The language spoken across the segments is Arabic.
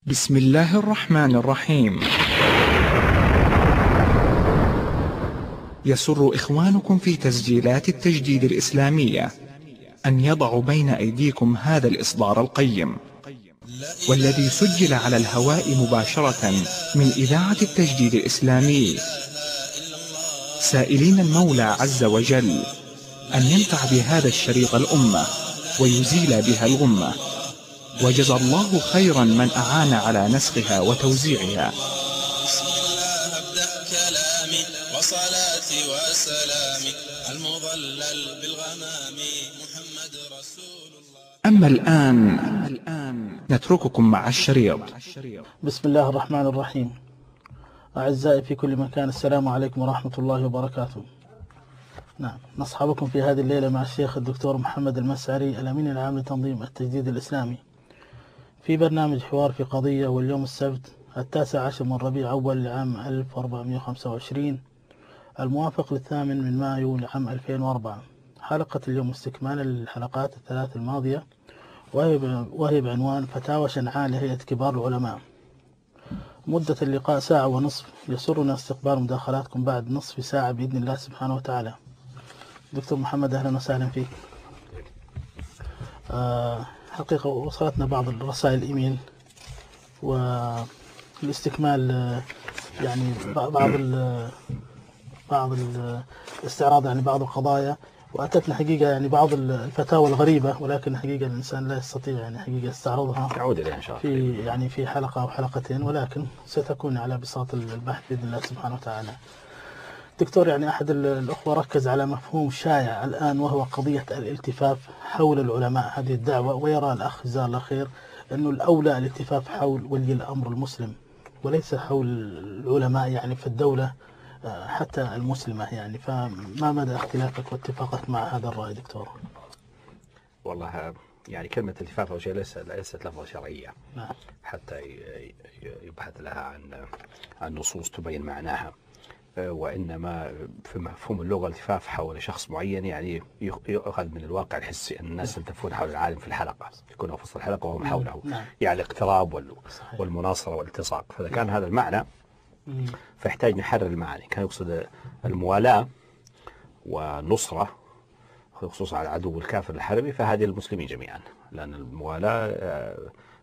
بسم الله الرحمن الرحيم. يسر إخوانكم في تسجيلات التجديد الإسلامية أن يضعوا بين أيديكم هذا الإصدار القيم، والذي سجل على الهواء مباشرة من إذاعة التجديد الإسلامي، سائلين المولى عز وجل أن ينفع بهذا الشريط الأمة ويزيل بها الغمة، وجزى الله خيرا من أعان على نسخها وتوزيعها. كلامي وصلاتي وسلامي المضلل بالغمام محمد رسول الله. أما الآن نترككم مع الشريط. بسم الله الرحمن الرحيم. أعزائي في كل مكان، السلام عليكم ورحمة الله وبركاته. نعم، نصحبكم في هذه الليلة مع الشيخ الدكتور محمد المسعري، الأمين العام لتنظيم التجديد الإسلامي، في برنامج حوار في قضية. واليوم السبت 19 من ربيع أول لعام 1425 الموافق للثامن من مايو لعام 2004. حلقة اليوم استكمالا للحلقات الثلاث الماضية، وهي بعنوان فتاوى شنعاء لهيئة كبار العلماء. مدة اللقاء ساعة ونصف. يسرنا استقبال مداخلاتكم بعد نصف ساعة بإذن الله سبحانه وتعالى. دكتور محمد، أهلا وسهلا فيك. حقيقة وصلتنا بعض الرسائل الإيميل والاستكمال، يعني بعض الاستعراض، يعني بعض القضايا، وأتتنا حقيقة يعني بعض الفتاوى الغريبة، ولكن حقيقة الإنسان لا يستطيع يعني حقيقة استعرضها تعود إليها إن شاء الله في حلقة أو حلقتين، ولكن ستكون على بساط البحث بإذن الله سبحانه وتعالى. دكتور، يعني أحد الأخوة ركز على مفهوم شائع الآن، وهو قضية الالتفاف حول العلماء، هذه الدعوة، ويرى الأخ جزاه الله خير أنه الأولى الالتفاف حول ولي الأمر المسلم وليس حول العلماء يعني في الدولة حتى المسلمة. يعني فما مدى اختلافك واتفاقك مع هذا الرأي دكتور؟ والله يعني كلمة التفاف أو شيء ليست لفظة شرعية. نعم. حتى يبحث لها عن نصوص تبين معناها، وإنما في مفهوم اللغة الالتفاف حول شخص معين يعني يؤخذ من الواقع الحسي أن الناس يلتفون حول العالم في الحلقة، يكون في وسط الحلقة وهم حوله. نعم. يعني الاقتراب والمناصرة والالتصاق. فإذا كان هذا المعنى فيحتاج نحرر المعاني. كان يقصد الموالاة والنصرة خصوصا على العدو الكافر الحربي، فهذه المسلمين جميعا، لأن الموالاة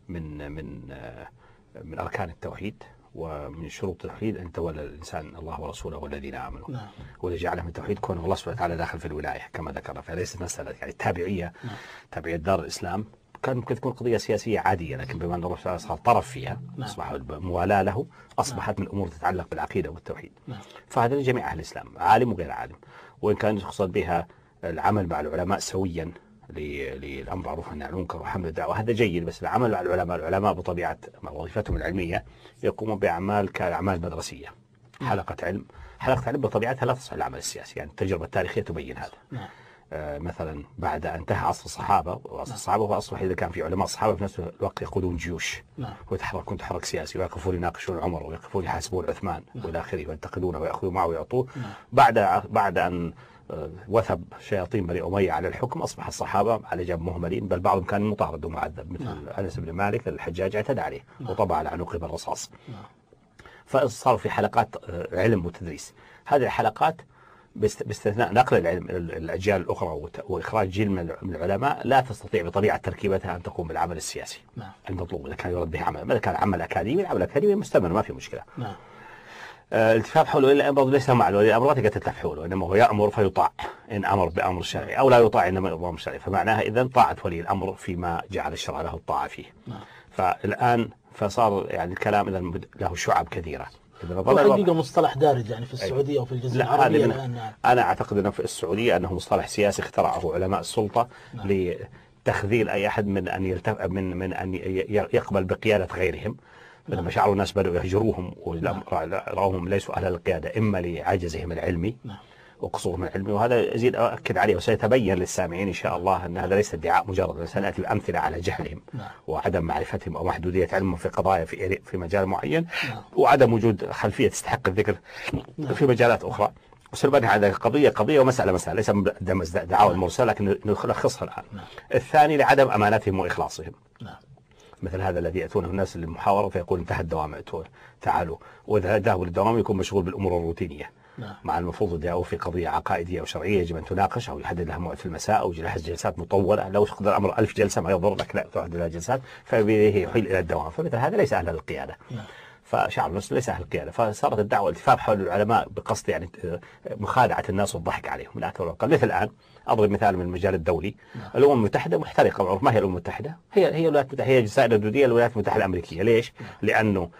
من أركان التوحيد، ومن شروط التوحيد أن تولى الإنسان الله ورسوله والذين آمنوا. نعم. والذي جعله من التوحيد كونه الله سبحانه وتعالى داخل في الولاية كما ذكر. فليست مسألة يعني التابعية. نعم. تابعية دار الإسلام كان ممكن تكون قضية سياسية عادية، لكن بما أن الله سبحانه وتعالى صار طرف فيها، نعم. أصبح موالاة له، أصبحت من الأمور تتعلق بالعقيدة والتوحيد. نعم. فهذا لجميع أهل الإسلام، عالم وغير عالم. وإن كان يقصد بها العمل مع العلماء سويا للأمر معروف والنهي عن المنكر وحمل الدعوة، هذا جيد. بس العمل مع العلماء بطبيعة وظيفتهم العلمية يقومون بأعمال كأعمال مدرسية. حلقة علم بطبيعتها لا تصح العمل السياسي، يعني التجربة التاريخية تبين هذا. نعم. مثلا بعد أن انتهى عصر الصحابة، وعصر الصحابة هو أصبح إذا كان في علماء الصحابة في نفس الوقت يقودون جيوش. نعم. ويتحركون تحرك سياسي، ويقفون يناقشون عمر، ويقفون يحاسبون عثمان والى اخره، وينتقدونه ويأخذوا معه ويعطوه. بعد أن وثب شياطين بني أمية على الحكم، أصبح الصحابة على جنب مهملين، بل بعضهم كان مطارد ومعذب، مثل أنس بن مالك الحجاج اعتدى عليه وطبع على عنقه بالرصاص. فصار في حلقات علم وتدريس. هذه الحلقات باستثناء نقل العلم الأجيال الأخرى وإخراج جيل من العلماء لا تستطيع بطبيعة تركيبتها أن تقوم بالعمل السياسي. نعم. المطلوب إذا كان يرد به عمل، إذا كان عمل أكاديمي، العمل الأكاديمي مستمر ما في مشكلة. نعم. الالتفاف حول ولي الأمر ليس مع ولي الأمر لا تلتف حوله، إنما هو يأمر فيطاع إن أمر بأمر شرعي، أو لا يطاع إنما بأمر شرعي. فمعناها إذن طاعة ولي الأمر فيما جعل الشرع له الطاعة فيه. نعم. فالآن فصار يعني الكلام إذن له شعب كثيرة. حقيقة مصطلح دارج يعني في السعودية وفي الجزيرة العربية الآن. نعم. أنا أعتقد أنه في السعودية أنه مصطلح سياسي اخترعه علماء السلطة. نعم. لتخذيل أي أحد من أن يقبل بقيادة غيرهم. لما شعروا الناس بدأوا يهجروهم ورأوهم ليسوا أهل القيادة، إما لعجزهم العلمي وقصورهم العلمي، وهذا أزيد أؤكد عليه، وسيتبين للسامعين إن شاء الله أن هذا ليس ادعاء مجرد، سنأتي بأمثلة على جهلهم وعدم معرفتهم أو محدودية علمهم في قضايا في مجال معين، وعدم وجود خلفية تستحق الذكر في مجالات أخرى. وسنبني على قضية ومسألة ليس دعاوى المرسلة، لكن نلخصها الآن. الثاني لعدم أمانتهم وإخلاصهم. مثل هذا الذي يأتونه الناس للمحاورة فيقول انتهى الدوام تعالوا، وإذا ذهبوا للدوام يكون مشغول بالأمور الروتينية. مع المفروض إذا في قضية عقائدية أو شرعية يجب أن تناقش أو يحدد لها موعد في المساء أو يجلس جلسات مطولة. لو أخذ الأمر 1000 جلسة ما يضر لك، لا تعد لها جلسات فبه يحيل إلى الدوام. فمثل هذا ليس أهل للقيادة. فشعب المسلم ليس أهل القيادة. فصارت الدعوة الالتفاف حول العلماء بقصد يعني مخادعة الناس والضحك عليهم لا أكثر ولا أقل. مثل الآن أضرب مثال من المجال الدولي. الأمم المتحدة محترقة معروف. ما هي الأمم المتحدة؟ هي الولايات المتحدة، هي الجزائر الحدودية الولايات المتحدة الأمريكية. ليش؟ لأنه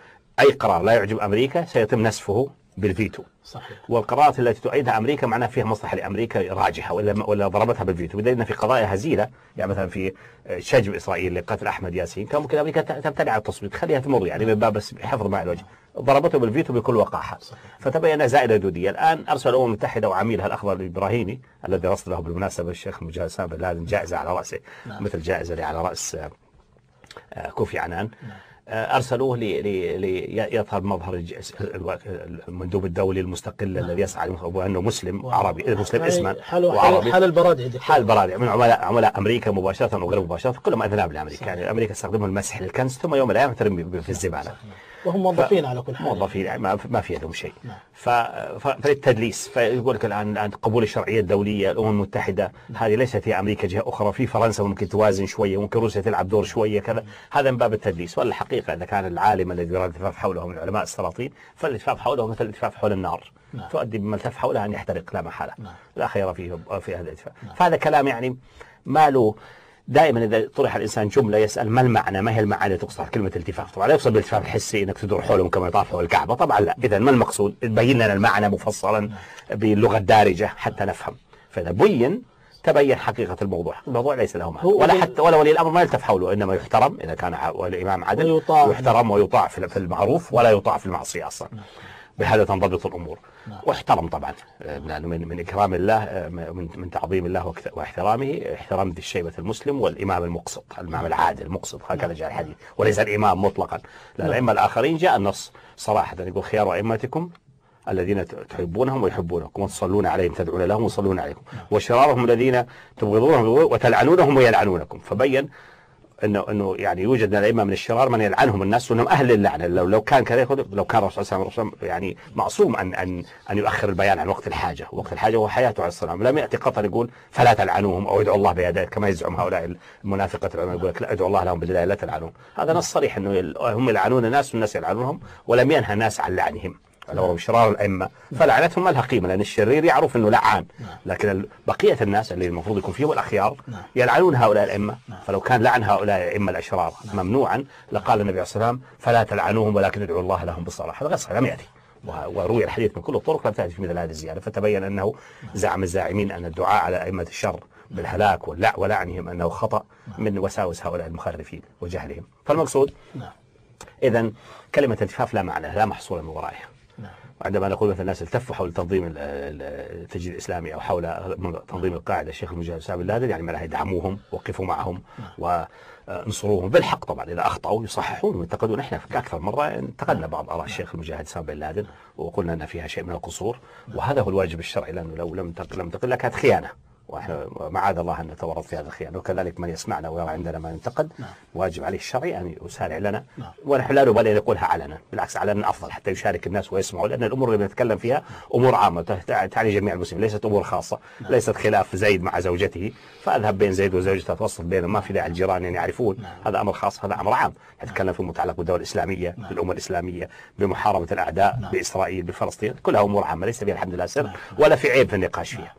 أي قرار لا يعجب أمريكا سيتم نسفه بالفيتو. صحيح. والقرارات التي تؤيدها أمريكا معناها فيها مصلحة لأمريكا راجحة ولا ضربتها بالفيتو. بدليل أن في قضايا هزيلة يعني مثلا في شجب إسرائيل لقتل أحمد ياسين كان ممكن أمريكا تمتنع عن التصويت تخليها تمر يعني من باب حفظ ماء الوجه، ضربته بالفيتو بكل وقاحة. فتبين زائدة حدودية. الآن أرسل الأمم المتحدة وعميلها الأخضر الإبراهيمي الذي رصد له بالمناسبة الشيخ مجاهد سامي بن لادن جائزة على رأسه مثل جائزة اللي على رأس كوفي عنان. أرسلوه ليظهر مظهر المندوب الدولي المستقل الذي يسعى أنه مسلم عربي، مسلم اسما وعربي. حال البرادعي حال البرادعي من عملاء أمريكا مباشرة وغير مباشرة كلهم أذناب لأمريكا. يعني أمريكا تستخدمه المسح للكنز ثم يوم من الأيام ترمي في الزبالة. وهم موظفين على كل حال. موظفين يعني ما في لهم شيء. فالتدليس. فيقول لك الآن قبول الشرعية الدولية الأمم المتحدة هذه ليست هي أمريكا جهة أخرى. في فرنسا ممكن توازن شوية، ممكن روسيا تلعب دور شوية كذا. هذا من باب التدليس. والحقيقة إذا كان العالم الذي يراد الالتفاف حوله من علماء السلاطين فالالتفاف حوله مثل الالتفاف حول النار. تؤدي بما التف حولها أن يحترق لا محالة. لا خير فيه في هذا الالتفاف. فهذا كلام يعني ما له. دائما إذا طرح الإنسان جملة يسأل ما المعنى، ما هي المعاني تقصد كلمة التفاف. طبعا لا يقصد بالالتفاف الحسي انك تدور حولهم كما يطاف حول الكعبة طبعا لا. إذا ما المقصود؟ بين لنا المعنى مفصلا باللغة الدارجة حتى نفهم. فإذا بين تبين حقيقة الموضوع. الموضوع ليس له معنى ولا ولي الأمر ما يلتف حوله، إنما يحترم إذا كان الإمام عدل يحترم ويطاع في المعروف ولا يطاع في المعصية أصلا. بهذا تنضبط الأمور. واحترم طبعا من إكرام الله من تعظيم الله واحترامه احترام ذي الشيبة المسلم والإمام المقسط، الإمام العادل المقسط هكذا جاء الحديث وليس الإمام مطلقا. الأئمة الآخرين جاء النص صراحة يقول خيار أئمتكم الذين تحبونهم ويحبونكم وتصلون عليهم تدعون لهم ويصلون عليكم وشرارهم الذين تبغضونهم وتلعنونهم ويلعنونكم. فبين انه يعني يوجد من الائمه من الشرار من يلعنهم الناس وانهم اهل اللعنه. لو كان كذلك لو كان الرسول صلى الله عليه وسلم يعني معصوم ان يؤخر البيان عن وقت الحاجه، وقت الحاجه هو حياته عليه السلام. لم ياتي قط يقول فلا تلعنوهم او ادعوا الله بيديه كما يزعم هؤلاء المنافقه العلماء يقول لك لا ادعوا الله لهم بالله لا تلعنوهم. هذا نص صريح انه هم يلعنون الناس والناس يلعنونهم ولم ينهى الناس عن لعنهم. لو شرار الأئمة فلعنتهم ما لها قيمة لأن الشرير يعرف أنه لعان، لكن بقية الناس اللي المفروض يكون فيهم الأخيار يلعنون هؤلاء الأئمة. فلو كان لعن هؤلاء الأئمة الأشرار ممنوعا لقال النبي عليه الصلاة والسلام فلا تلعنوهم ولكن ادعوا الله لهم بالصلاح. هذا غير لم يأتي وروي الحديث من كل الطرق لم تأتي في مثل هذه الزيادة. فتبين أنه زعم الزاعمين أن الدعاء على أئمة الشر بالهلاك ولعنهم أنه خطأ من وساوس هؤلاء المخرفين وجهلهم. فالمقصود إذن كلمة التفاف لا معنى لا محصول من ورائها. عندما نقول مثلا الناس التفوا حول تنظيم التجديد الإسلامي أو حول تنظيم القاعدة الشيخ المجاهد سامي بن لادن يعني معناها يدعموهم وقفوا معهم ونصروهم بالحق. طبعا إذا أخطأوا يصححون وينتقدون. نحن أكثر مرة انتقدنا بعض آراء الشيخ المجاهد سامي بن لادن وقلنا أن فيها شيء من القصور وهذا هو الواجب الشرعي لأنه لو لم تقل كانت خيانة ونحن معاذ الله أن نتورط في هذا الخيانة. وكذلك من يسمعنا ويرى عندنا ما ينتقد واجب عليه الشرعي أن يسارع لنا ونحن لا نبالي أن نقولها علنا، بالعكس علنا أفضل حتى يشارك الناس ويسمعوا لأن الأمور اللي بنتكلم فيها أمور عامة تعني جميع المسلمين ليست أمور خاصة. ليست خلاف زيد مع زوجته فأذهب بين زيد وزوجته توسط بينهم ما في داعي الجيران يعني يعرفون. هذا أمر خاص هذا أمر عام. نتكلم في متعلق بالدولة الإسلامية بالأمة الإسلامية بمحاربة الأعداء بإسرائيل بفلسطين كلها أمور عامة ليس فيها الحمد لله سر ولا في عيب في النقاش فيها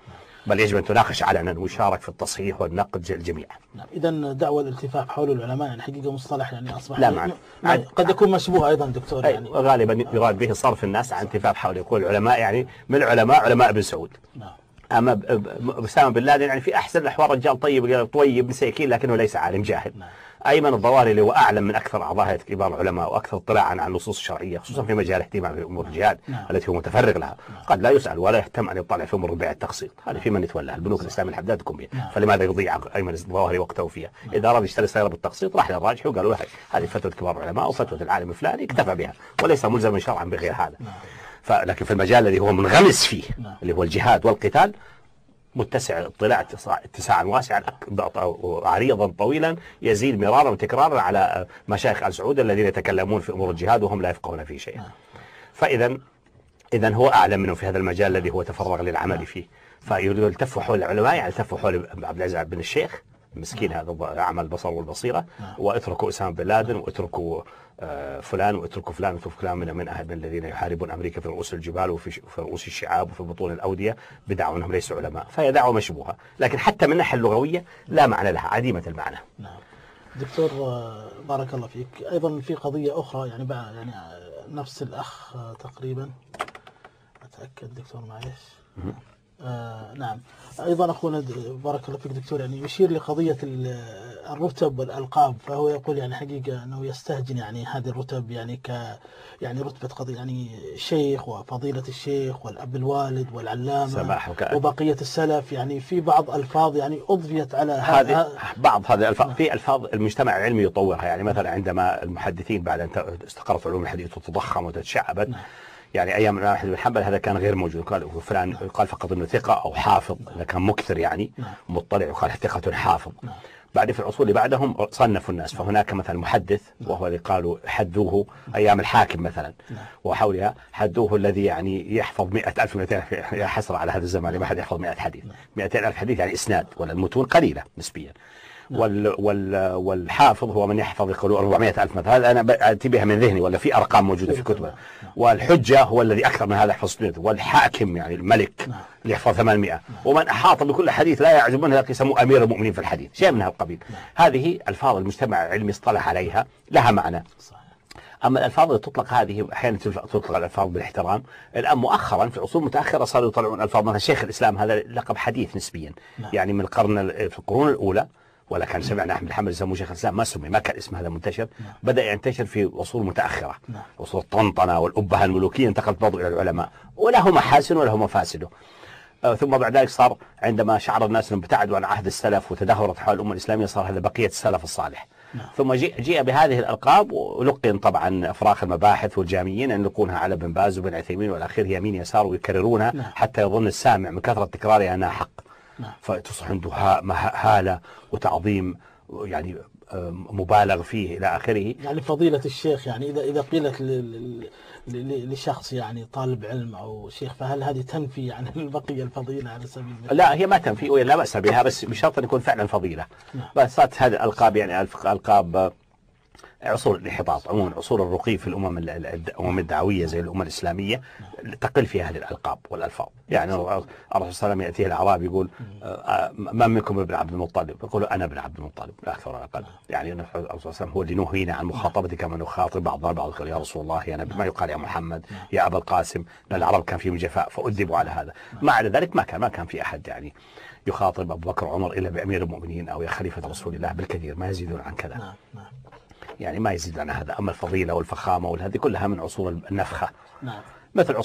بل يجب أن تناقش علنا ويشارك في التصحيح والنقد الجميع. إذا دعوة الالتفاف حول العلماء يعني حقيقة مصطلح يعني أصبح لا معنى. قد يكون مشبوه أيضا دكتور يعني غالبا يراد به صرف الناس عن الالتفاف حول يقول العلماء يعني من العلماء علماء ابن سعود. أما أسامة بن لادن يعني في أحسن الأحوال رجال طيب مساكين لكنه ليس عالم جاهل. أيمن الظواهري اللي هو أعلم من أكثر أعضاء كبار العلماء وأكثر اطلاعا على النصوص الشرعية خصوصا في مجال اهتمام في أمور الجهاد التي هو متفرغ لها قد لا يسأل ولا يهتم أن يطلع في أمور بيع التقسيط. هذه في من يتولى البنوك الإسلامية الحداد تكون بها. فلماذا يضيع أيمن الظواهري وقته فيها؟ إذا أراد يشتري سيارة بالتقسيط راح للراجح وقالوا له هذه فتوى كبار العلماء وفتوى العالم الفلاني اكتفى بها وليس ملزما شرعا بغير هذا. لكن في المجال الذي هو منغمس فيه اللي هو الجهاد والقتال متسع الاطلاع اتساعا واسعا عريضا طويلا يزيد مرارا وتكرارا على مشايخ آل سعود الذين يتكلمون في أمور الجهاد وهم لا يفقهون فيه شيئا. إذا هو أعلم منه في هذا المجال الذي هو تفرغ للعمل فيه، فيريد يلتفوا حول العلماء، يعني يلتفوا حول عبد العزيز بن الشيخ المسكين هذا أعمى البصر والبصيرة، واتركوا أسامة بن لادن، واتركوا فلان، واتركوا فلان واتركوا فلان من الذين يحاربون أمريكا في رؤوس الجبال وفي رؤوس الشعاب وفي بطون الأودية بدعوا أنهم ليسوا علماء، فهي دعوة مشبوهة، لكن حتى من الناحية اللغوية لا معنى لها، عديمة المعنى. دكتور بارك الله فيك، أيضا في قضية أخرى يعني نفس الأخ تقريبا، أتأكد دكتور معلش. نعم، أيضا أخونا بارك الله فيك دكتور يعني يشير لقضية الرتب والألقاب، فهو يقول يعني حقيقة أنه يستهجن يعني هذه الرتب يعني يعني رتبة قضية يعني شيخ وفضيلة الشيخ والأب الوالد والعلامة وبقية السلف، يعني في بعض ألفاظ يعني أضفيت على بعض هذه الألفاظ، في ألفاظ المجتمع العلمي يطورها، يعني مثلا عندما المحدثين بعد أن استقرت علوم الحديث وتضخم وتتشعبت، يعني ايام الامام احمد بن حنبل هذا كان غير موجود، قال فلان يقال فقط انه ثقه او حافظ، اذا كان مكثر يعني مطلع يقال ثقه حافظ. بعد في العصور اللي بعدهم صنفوا الناس، فهناك مثلا محدث وهو اللي قالوا حدوه ايام الحاكم مثلا وحولها، حدوه الذي يعني يحفظ 100,000 200,000، يا حسره على هذا الزمان ما حد يحفظ 100 حديث، 200,000 حديث يعني اسناد، ولا المتون قليله نسبيا. والحافظ هو من يحفظ يقولوا 400,000 مثلا، هذا أنا أتي بها من ذهني ولا في أرقام موجودة في كتبه. والحجة هو الذي أكثر من هذا يحفظ 600، والحاكم يعني الملك اللي يحفظ 800، ومن أحاط بكل حديث لا يعجبونه يسموه أمير المؤمنين في الحديث، شيء من هذا القبيل. هذه ألفاظ المجتمع العلمي اصطلح عليها لها معنى. أما الألفاظ اللي تطلق هذه أحيانا تطلق الألفاظ بالاحترام. الآن مؤخرا في عصور متأخرة صاروا يطلعون ألفاظ، مثلا شيخ الإسلام هذا لقب حديث نسبيا، يعني من في القرون الأولى، ولا كان سمعنا أحمد حنبل يسموه شيخ الإسلام، ما سمي، ما كان اسم هذا منتشر، بدأ ينتشر في عصور متأخرة، عصور الطنطنة والأبهة الملوكية، انتقلت برضو إلى العلماء، وله محاسن وله مفاسده. ثم بعد ذلك صار عندما شعر الناس أنهم ابتعدوا عن عهد السلف وتدهورت حول الأمة الإسلامية، صار هذا بقية السلف الصالح. ثم جيء بهذه الألقاب، ولقن طبعا أفراخ المباحث والجاميين أن يلقونها على ابن باز وابن عثيمين والأخير يمين يسار، ويكررونها حتى يظن السامع من كثرة تكرارها أنها حق، فتصبح عنده هالة وتعظيم يعني مبالغ فيه إلى آخره. يعني فضيلة الشيخ، يعني إذا قيلت لشخص يعني طالب علم أو شيخ، فهل هذه تنفي يعني البقية الفضيلة على سبيل المثال؟ لا، هي ما تنفي ولا بأس بها، بس بشرط أن يكون فعلا فضيلة. بس صارت هذه الألقاب يعني ألقاب عصور الانحطاط، عموما عصور الرقي في الأمم الدعوية زي الأمة الإسلامية تقل فيها هذه الألقاب والألفاظ. يعني الرسول صلى الله عليه وسلم يأتيه الأعرابي يقول ما منكم ابن عبد المطلب، يقول أنا ابن عبد المطلب لا أكثر ولا أقل. يعني الرسول صلى الله عليه وسلم هو اللي نهينا عن مخاطبته كما نخاطب بعضنا البعض، يقول يا رسول الله يا نبي، ما يقال يا محمد يا أبا القاسم، لأن العرب كان فيهم جفاء فأدبوا على هذا. مع ذلك ما كان في أحد يعني يخاطب أبو بكر وعمر إلا بأمير المؤمنين أو يا خليفة رسول الله بالكثير، ما يزيدون عن كذا. يعني ما يزيد عن هذا. أما الفضيلة والفخامة وهذه كلها من عصور النفخة. مثل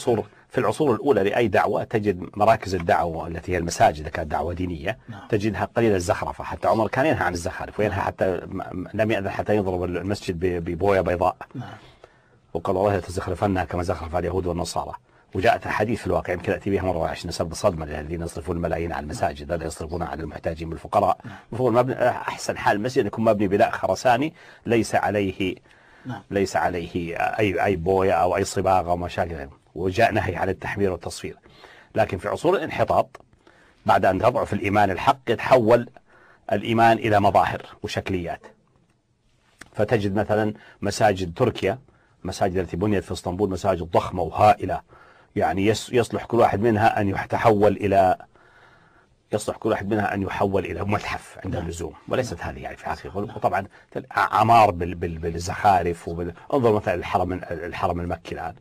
في العصور الأولى لأي دعوة تجد مراكز الدعوة التي هي المساجد إذا كانت دعوة دينية تجدها قليلة الزخرفة، حتى عمر كان ينهى عن الزخارف، وينهى حتى لم يأذن حتى يضرب المسجد ببوية بيضاء، وقال والله لتزخرفنها كما زخرف اليهود والنصارى. وجاءت حديث في الواقع يمكن أتي بها مرة عشان نسبب صدمة للذين يصرفون الملايين على المساجد، لا يصرفون على المحتاجين بالفقراء. المفروض أحسن حال المسجد يكون مبني بناء خرساني ليس عليه أي بوية أو أي صباغة أو مشاكل، وجاء نهي عن التحمير والتصفير. لكن في عصور الانحطاط بعد أن تضعف الإيمان الحق يتحول الإيمان إلى مظاهر وشكليات، فتجد مثلا مساجد تركيا، مساجد التي بنيت في اسطنبول مساجد ضخمة وهائلة، يعني يصلح كل واحد منها أن يحول إلى متحف عند اللزوم، وليست هذه يعني في حقيقة. وطبعا عمار بالزخارف انظر مثلا الحرم المكي الآن،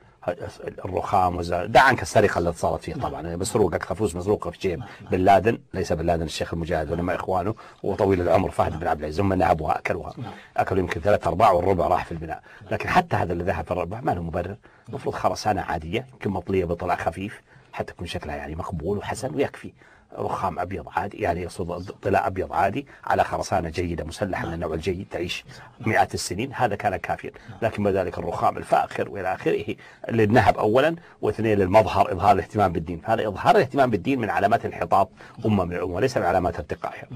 الرخام دع عنك السرقة اللي صارت فيه، طبعا مسروق أكثر فلوس مسروقة في جيب بن لادن، ليس بن لادن الشيخ المجاهد وإنما إخوانه وطويل العمر فهد بن عبد العزيز، هم نهبوها أكلوا يمكن 3/4 والربع راح في البناء. لكن حتى هذا اللي ذهب في الربع ما له مبرر، المفروض خرسانة عادية يمكن مطلية بطلع خفيف حتى يكون شكلها يعني مقبول وحسن ويكفي. رخام أبيض عادي، يعني يقصد طلاء أبيض عادي على خرسانة جيدة مسلحة من النوع الجيد تعيش مئات السنين، هذا كان كافيا. لكن بعد ذلك الرخام الفاخر وإلى آخره للنهب أولا، واثنين للمظهر، إظهار الاهتمام بالدين. هذا إظهار الاهتمام بالدين من علامات انحطاط أمة من الأمم وليس من علامات ارتقائها.